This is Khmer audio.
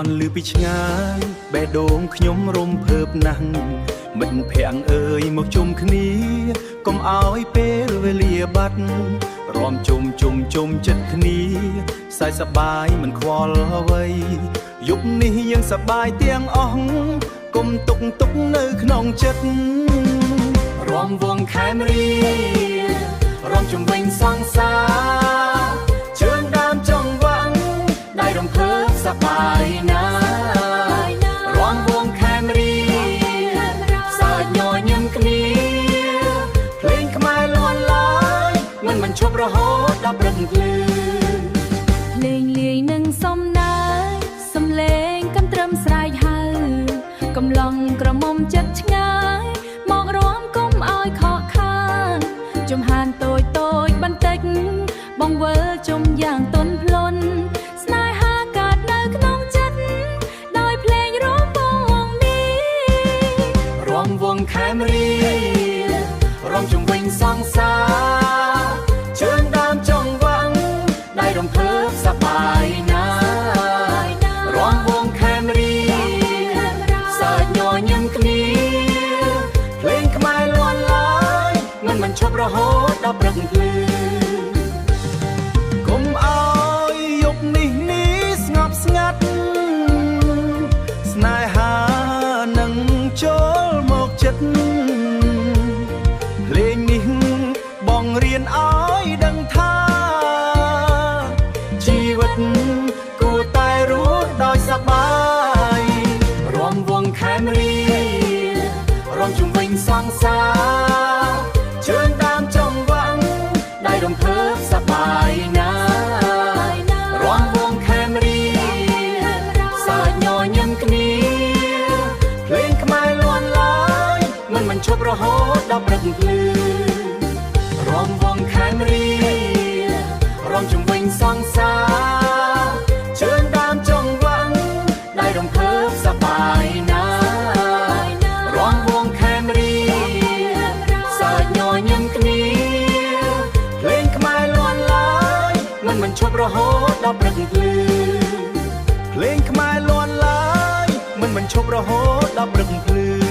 ន់លឺពីឆ្ងាយបេះដូងខ្ញុំរំភើបណាស់មិនភាំងអើយមកជុំគ្នាកុំឲ្យពេលវេលាបាត់រំជុំចិត្តគ្នាសើចសប្បាយមិនខ្វល់អ្វីយប់នេះយើងសប្បាយទាំងអស់កុំទុកនៅក្នុងចិត្តរំវងខែមរីរំជំវិញសង្សារជើងដើមចង់វាំងដៃរំភើបសប្បាយណារំវងខែមរីសើចញញឹមគ្នាភ្លេងខ្មែរលន់ឡើយមិនឈប់រហូតដល់ព្រឹកភ្លឺលេងលាយនឹងសំណាយសំលេងកំត្រឹមស្រែកហៅកំឡុងក្រមុំចិត្តឆ្ងាយមករំកុំឲ្យខកខានចំហានតូចបន្តិចបងវិលជុំយ៉ាងទន់ភ្លន់ស្នេហាកើតនៅក្នុងចិត្តដោយភ្លេងរំវងនេះរំវងខែមរីរំជំវិញសង្សារជើងដើមចង់វាំងដៃរំភើបសប្បាយណារំវងខែមរីសើចញញឹមគ្នាភ្លេងខ្មែរលន់ឡើយមិនឈប់រហូតដល់ព្រឹកភ្លឺកុំឲ្យយប់នេះស្ងប់ស្ងាត់ស្នេហានឹងចូលមកចិត្តភ្លេងនេះបងរៀនឲ្យដឹងថាជីវិតគួរតែរស់ដោយសប្បាយរំវងខែមរីរំជំវិញសង្សារជើងដើមចង់វាំងដៃរំភើបសប្បាយណារំវងខែមរីសើចញញឹមគ្នាភ្លេងខ្មែរលន់ឡើយមិនឈប់រហូតដល់ព្រឹកភ្លឺរំវងខែមរីរំជំវិញសង្សារជើងដើមចង់វាំងដៃរំភើបសប្បាយណារំវងខែមរីសើចញញឹមគ្នាភ្លេងខ្មែរលន់ឡើយមិនឈប់រហូតដល់ព្រឹកភ្លឺភ្លេងខ្មែរលន់ឡើយមិនឈប់រហូតដល់ព្រឹកភ្លឺ